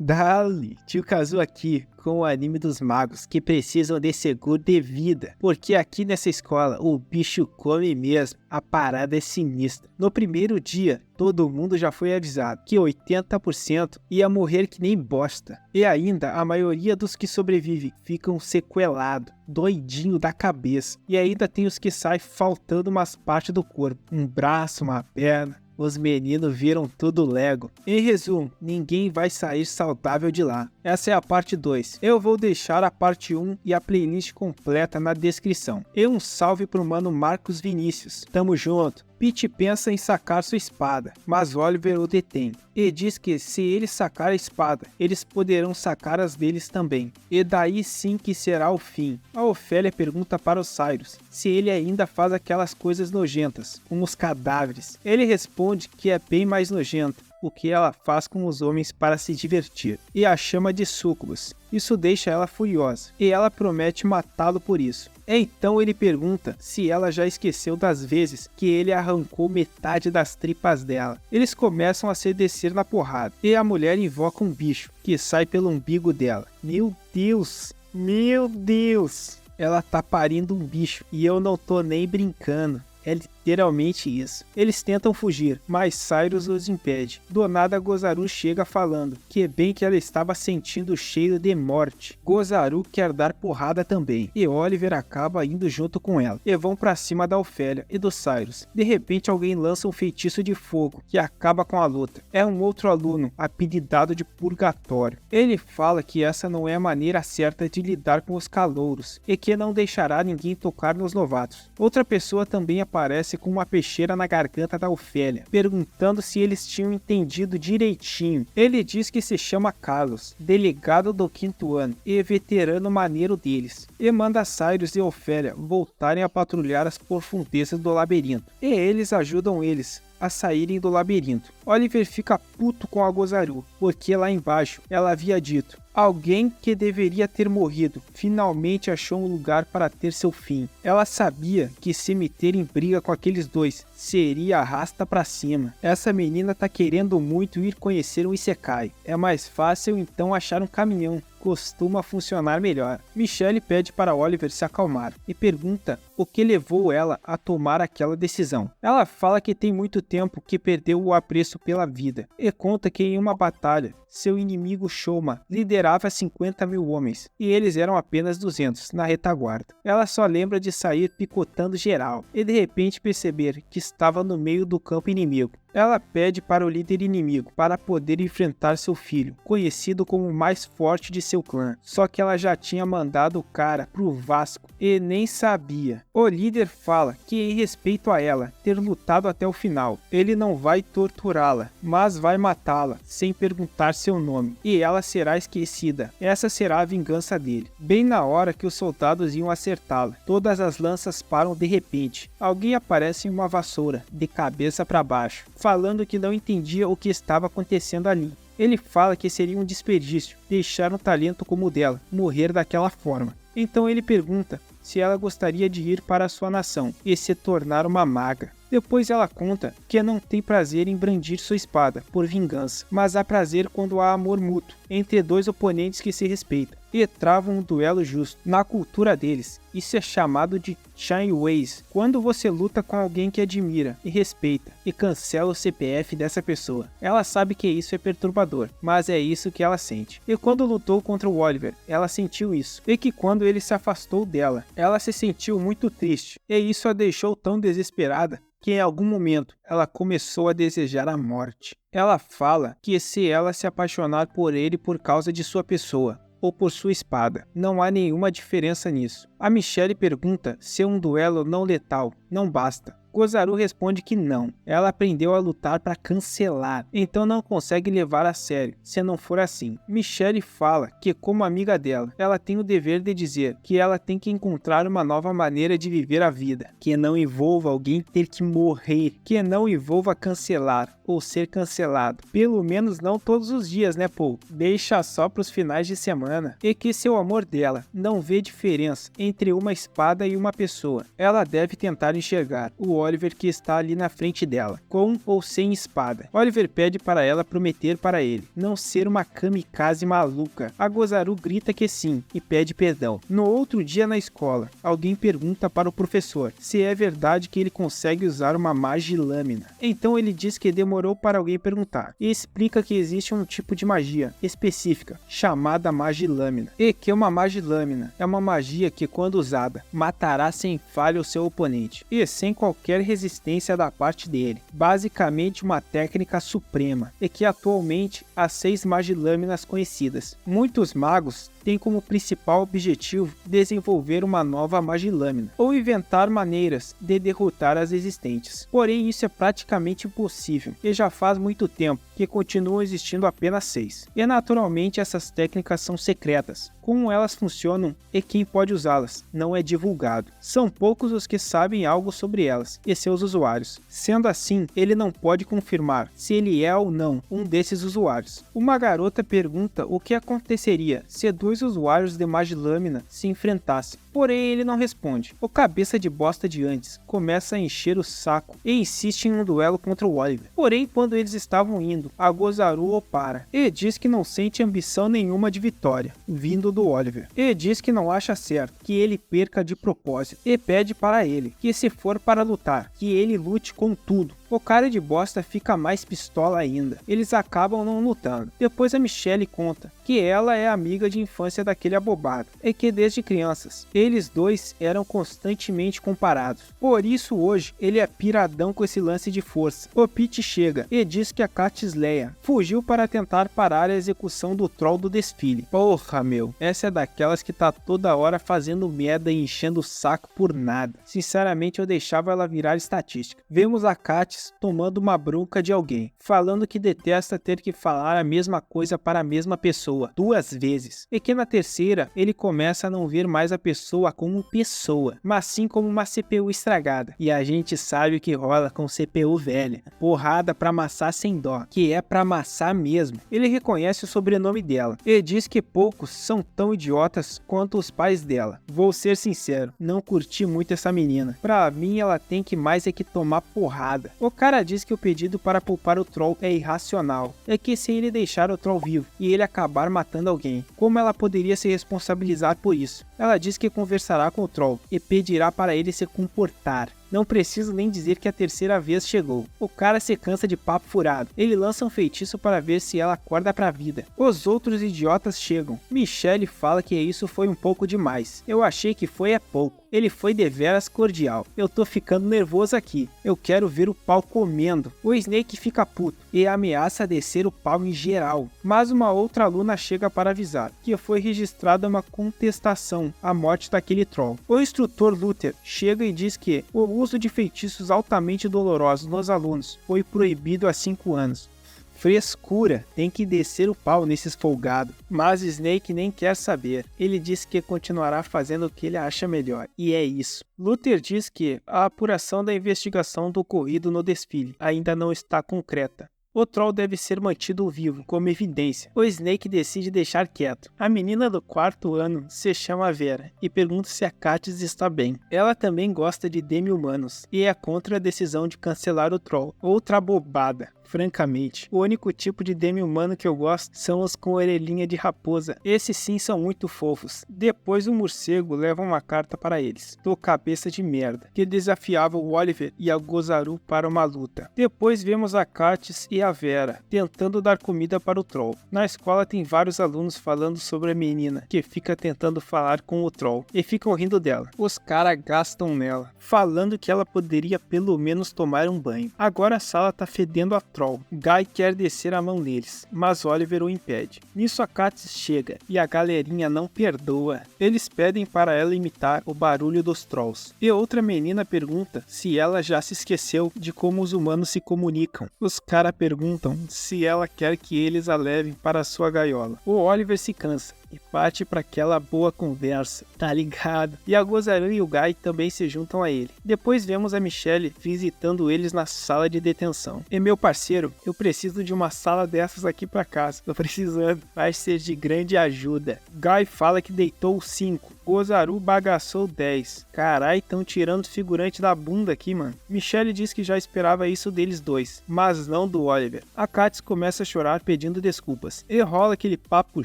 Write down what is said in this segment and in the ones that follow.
Dali, tio Kazu aqui com o anime dos magos que precisam de seguro de vida, porque aqui nessa escola o bicho come mesmo, a parada é sinistra. No primeiro dia, todo mundo já foi avisado que 80% ia morrer que nem bosta, e ainda a maioria dos que sobrevivem ficam sequelados, doidinho da cabeça, e ainda tem os que saem faltando umas partes do corpo, um braço, uma perna. Os meninos viram tudo Lego. Em resumo, ninguém vai sair saudável de lá. Essa é a parte 2. Eu vou deixar a parte 1 e a playlist completa na descrição. E um salve pro mano Marcos Vinícius. Tamo junto. Pete pensa em sacar sua espada, mas Oliver o detém, e diz que se ele sacar a espada, eles poderão sacar as deles também, e daí sim que será o fim. A Ofélia pergunta para o Cyrus se ele ainda faz aquelas coisas nojentas, com os cadáveres. Ele responde que é bem mais nojento o que ela faz com os homens para se divertir, e a chama de súcubos. Isso deixa ela furiosa, e ela promete matá-lo por isso. Então ele pergunta se ela já esqueceu das vezes que ele arrancou metade das tripas dela. Eles começam a se descer na porrada, e a mulher invoca um bicho, que sai pelo umbigo dela. Meu Deus! Meu Deus! Ela tá parindo um bicho, e eu não tô nem brincando. É literalmente isso. Eles tentam fugir, mas Cyrus os impede. Do nada Gozaru chega falando que bem que ela estava sentindo o cheiro de morte. Gozaru quer dar porrada também, e Oliver acaba indo junto com ela, e vão pra cima da Ofélia e do Cyrus. De repente alguém lança um feitiço de fogo, que acaba com a luta. É um outro aluno, apelidado de Purgatório. Ele fala que essa não é a maneira certa de lidar com os calouros, e que não deixará ninguém tocar nos novatos. Outra pessoa também aparece com uma peixeira na garganta da Ofélia, perguntando se eles tinham entendido direitinho. Ele diz que se chama Carlos, delegado do 5º ano e veterano maneiro deles, e manda Cyrus e Ofélia voltarem a patrulhar as profundezas do labirinto, e eles ajudam eles a saírem do labirinto. Oliver fica puto com a Gozaru, porque lá embaixo ela havia dito: alguém que deveria ter morrido finalmente achou um lugar para ter seu fim. Ela sabia que se meter em briga com aqueles dois seria arrasta pra cima. Essa menina tá querendo muito ir conhecer um Isekai. É mais fácil então achar um caminhão. Costuma funcionar melhor. Michelle pede para Oliver se acalmar e pergunta o que levou ela a tomar aquela decisão. Ela fala que tem muito tempo que perdeu o apreço pela vida e conta que em uma batalha seu inimigo Shoma liderava 50 mil homens e eles eram apenas 200 na retaguarda. Ela só lembra de sair picotando geral e de repente perceber que estava no meio do campo inimigo. Ela pede para o líder inimigo para poder enfrentar seu filho, conhecido como o mais forte de seu clã. Só que ela já tinha mandado o cara pro Vasco e nem sabia. O líder fala que em respeito a ela ter lutado até o final, ele não vai torturá-la, mas vai matá-la sem perguntar seu nome, e ela será esquecida. Essa será a vingança dele. Bem na hora que os soldados iam acertá-la, todas as lanças param de repente. Alguém aparece em uma vassoura, de cabeça para baixo, falando que não entendia o que estava acontecendo ali. Ele fala que seria um desperdício deixar um talento como o dela morrer daquela forma. Então ele pergunta se ela gostaria de ir para a sua nação e se tornar uma maga. Depois ela conta que não tem prazer em brandir sua espada por vingança, mas há prazer quando há amor mútuo entre dois oponentes que se respeitam e travam um duelo justo. Na cultura deles, isso é chamado de Shine Ways, quando você luta com alguém que admira e respeita e cancela o CPF dessa pessoa. Ela sabe que isso é perturbador, mas é isso que ela sente. E quando lutou contra o Oliver, ela sentiu isso, e que quando ele se afastou dela, ela se sentiu muito triste, e isso a deixou tão desesperada que em algum momento ela começou a desejar a morte. Ela fala que se ela se apaixonar por ele por causa de sua pessoa ou por sua espada, não há nenhuma diferença nisso. A Michelle pergunta se um duelo não letal não basta. Gozaru responde que não. Ela aprendeu a lutar para cancelar, então não consegue levar a sério se não for assim. Michelle fala que, como amiga dela, ela tem o dever de dizer que ela tem que encontrar uma nova maneira de viver a vida, que não envolva alguém ter que morrer, que não envolva cancelar ou ser cancelado. Pelo menos não todos os dias, né, Paul? Deixa só pros finais de semana. E que seu amor dela não vê diferença entre uma espada e uma pessoa. Ela deve tentar enxergar o Oliver que está ali na frente dela, com ou sem espada. Oliver pede para ela prometer para ele não ser uma kamikaze maluca. A Gozaru grita que sim e pede perdão. No outro dia na escola, alguém pergunta para o professor se é verdade que ele consegue usar uma magilâmina. Então ele diz que demorou para alguém perguntar e explica que existe um tipo de magia específica chamada magilâmina, e que uma magilâmina é uma magia que, quando usada, matará sem falha o seu oponente e sem qualquer resistência da parte dele. Basicamente uma técnica suprema, e que atualmente há 6 magilâminas conhecidas. Muitos magos têm como principal objetivo desenvolver uma nova magilâmina ou inventar maneiras de derrotar as existentes. Porém, isso é praticamente impossível e já faz muito tempo que continuam existindo apenas 6. E naturalmente essas técnicas são secretas. Como elas funcionam e quem pode usá-las não é divulgado. São poucos os que sabem algo sobre elas e seus usuários. Sendo assim, ele não pode confirmar se ele é ou não um desses usuários. Uma garota pergunta o que aconteceria se 2 usuários de magilâmina se enfrentassem. Porém, ele não responde. O cabeça de bosta de antes começa a encher o saco e insiste em um duelo contra o Oliver. Porém, quando eles estavam indo, a Gozaru o para e diz que não sente ambição nenhuma de vitória, vindo do Oliver. E diz que não acha certo que ele perca de propósito e pede para ele que, se for para lutar, que ele lute com tudo. O cara de bosta fica mais pistola ainda. Eles acabam não lutando. Depois a Michelle conta que ela é amiga de infância daquele abobado e que desde crianças eles dois eram constantemente comparados. Por isso hoje ele é piradão com esse lance de força. O Pete chega e diz que a Catisleia fugiu para tentar parar a execução do troll do desfile. Porra, meu, essa é daquelas que tá toda hora fazendo merda e enchendo o saco por nada. Sinceramente, eu deixava ela virar estatística. Vemos a Catis tomando uma bronca de alguém, falando que detesta ter que falar a mesma coisa para a mesma pessoa 2 vezes, e que na terceira ele começa a não ver mais a pessoa como pessoa, mas sim como uma CPU estragada. E a gente sabe o que rola com CPU velha, porrada pra amassar sem dó, que é pra amassar mesmo. Ele reconhece o sobrenome dela e diz que poucos são tão idiotas quanto os pais dela. Vou ser sincero, não curti muito essa menina. Pra mim ela tem que mais é que tomar porrada. O cara diz que o pedido para poupar o troll é irracional, é que se ele deixar o troll vivo e ele acabar matando alguém, como ela poderia se responsabilizar por isso? Ela diz que conversará com o troll e pedirá para ele se comportar. Não preciso nem dizer que a terceira vez chegou. O cara se cansa de papo furado. Ele lança um feitiço para ver se ela acorda pra vida. Os outros idiotas chegam. Michelle fala que isso foi um pouco demais. Eu achei que foi pouco. Ele foi deveras cordial. Eu tô ficando nervoso aqui. Eu quero ver o pau comendo. O Snake fica puto e ameaça descer o pau em geral. Mas uma outra aluna chega para avisar que foi registrada uma contestação à morte daquele troll. O instrutor Luther chega e diz que o uso de feitiços altamente dolorosos nos alunos foi proibido há 5 anos. Frescura, tem que descer o pau nesses folgados. Mas Snake nem quer saber. Ele diz que continuará fazendo o que ele acha melhor. E é isso. Luther diz que a apuração da investigação do ocorrido no desfile ainda não está concreta. O troll deve ser mantido vivo, como evidência. O Snake decide deixar quieto. A menina do 4º ano se chama Vera e pergunta se a Catis está bem. Ela também gosta de demi-humanos e é contra a decisão de cancelar o troll. Outra bobada. Francamente, o único tipo de demi-humano que eu gosto são os com orelhinha de raposa. Esses sim são muito fofos. Depois o morcego leva uma carta para eles, do cabeça de merda, que desafiava o Oliver e a Gozaru para uma luta. Depois vemos a Catis e a Vera tentando dar comida para o troll. Na escola tem vários alunos falando sobre a menina, que fica tentando falar com o troll, e ficam rindo dela. Os caras gastam nela, falando que ela poderia pelo menos tomar um banho. Agora a sala tá fedendo a troll. Guy quer descer a mão deles, mas Oliver o impede. Nisso a Catis chega e a galerinha não perdoa. Eles pedem para ela imitar o barulho dos trolls. E outra menina pergunta se ela já se esqueceu de como os humanos se comunicam. Os caras perguntam se ela quer que eles a levem para sua gaiola. O Oliver se cansa e parte para aquela boa conversa, tá ligado? E a Gozaru e o Guy também se juntam a ele. Depois vemos a Michelle visitando eles na sala de detenção. E meu parceiro, eu preciso de uma sala dessas aqui para casa. Tô precisando. Vai ser de grande ajuda. Guy fala que deitou 5. Gozaru bagaçou 10. Carai, tão tirando os figurantes da bunda aqui, mano. Michelle diz que já esperava isso deles dois, mas não do Oliver. A Katniss começa a chorar pedindo desculpas. E rola aquele papo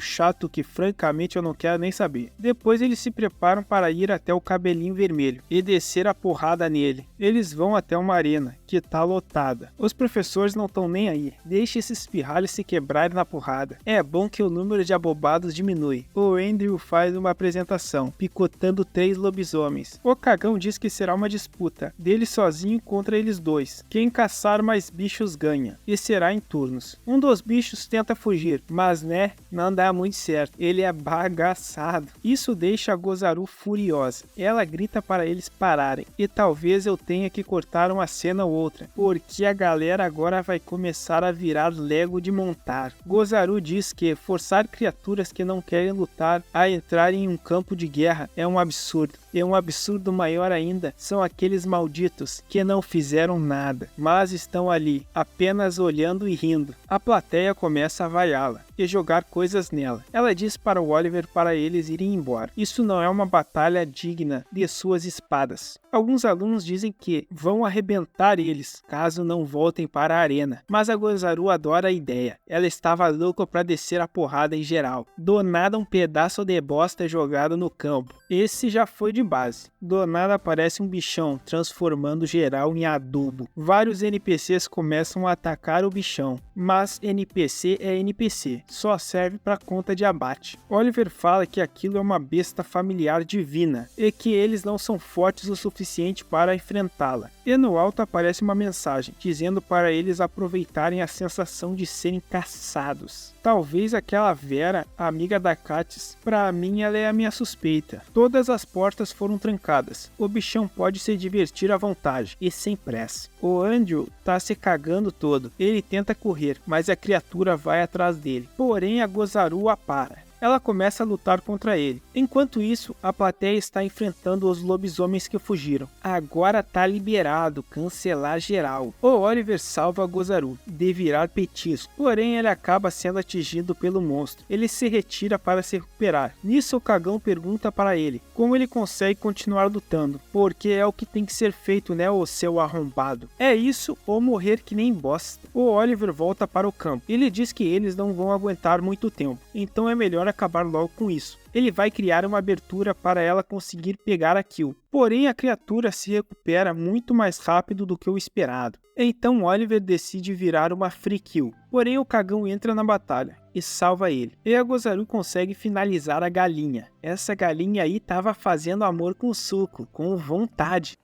chato que francamente eu não quero nem saber. Depois eles se preparam para ir até o cabelinho vermelho e descer a porrada nele. Eles vão até uma arena, que tá lotada. Os professores não estão nem aí. Deixa esses pirralhos se quebrarem na porrada. É bom que o número de abobados diminui. O Andrew faz uma apresentação, picotando 3 lobisomens. O cagão diz que será uma disputa, dele sozinho contra eles dois. Quem caçar mais bichos ganha, e será em turnos. Um dos bichos tenta fugir, mas não dá muito certo. Ele é bagaçado. Isso deixa a Gozaru furiosa. Ela grita para eles pararem, e talvez eu tenha que cortar uma cena ou outra, porque a galera agora vai começar a virar Lego de montar. Gozaru diz que forçar criaturas que não querem lutar a entrar em um campo de guerra é um absurdo. E um absurdo maior ainda são aqueles malditos que não fizeram nada, mas estão ali, apenas olhando e rindo. A plateia começa a vaiá-la e jogar coisas nela. Ela diz para o Oliver para eles irem embora. Isso não é uma batalha digna de suas espadas. Alguns alunos dizem que vão arrebentar eles, caso não voltem para a arena. Mas a Gozaru adora a ideia. Ela estava louca para descer a porrada em geral. Do nada um pedaço de bosta é jogado no campo. Esse já foi de base. Do nada aparece um bichão, transformando geral em adubo. Vários NPCs começam a atacar o bichão. Mas NPC é NPC. Só serve para conta de abate. Oliver fala que aquilo é uma besta familiar divina e que eles não são fortes o suficiente para enfrentá-la. E no alto aparece uma mensagem dizendo para eles aproveitarem a sensação de serem caçados. Talvez aquela Vera, amiga da Katniss, pra mim ela é a minha suspeita. Todas as portas foram trancadas. O bichão pode se divertir à vontade e sem pressa. O Andrew tá se cagando todo. Ele tenta correr, mas a criatura vai atrás dele. Porém a Gozaru a para. Ela começa a lutar contra ele. Enquanto isso, a plateia está enfrentando os lobisomens que fugiram. Agora tá liberado, cancelar geral. O Oliver salva a Gozaru de virar petisco, porém ele acaba sendo atingido pelo monstro. Ele se retira para se recuperar. Nisso o cagão pergunta para ele como ele consegue continuar lutando, porque é o que tem que ser feito, né, ô seu arrombado. É isso ou morrer que nem bosta. O Oliver volta para o campo. Ele diz que eles não vão aguentar muito tempo, então é melhor acabar logo com isso. Ele vai criar uma abertura para ela conseguir pegar a kill. Porém, a criatura se recupera muito mais rápido do que o esperado. Então Oliver decide virar uma free kill. Porém, o cagão entra na batalha e salva ele. E a Gozaru consegue finalizar a galinha. Essa galinha aí tava fazendo amor com suco, com vontade.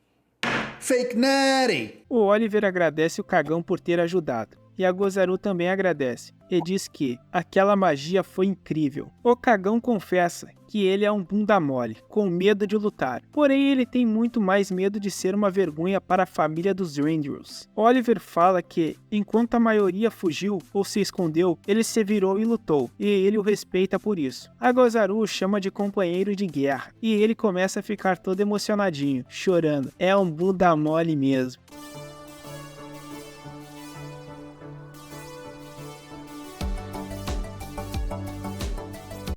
Fake Natty! O Oliver agradece o cagão por ter ajudado. E a Gozaru também agradece, e diz que aquela magia foi incrível. O cagão confessa que ele é um bunda mole, com medo de lutar. Porém, ele tem muito mais medo de ser uma vergonha para a família dos Andrews. Oliver fala que, enquanto a maioria fugiu ou se escondeu, ele se virou e lutou, e ele o respeita por isso. A Gozaru o chama de companheiro de guerra, e ele começa a ficar todo emocionadinho, chorando. É um bunda mole mesmo.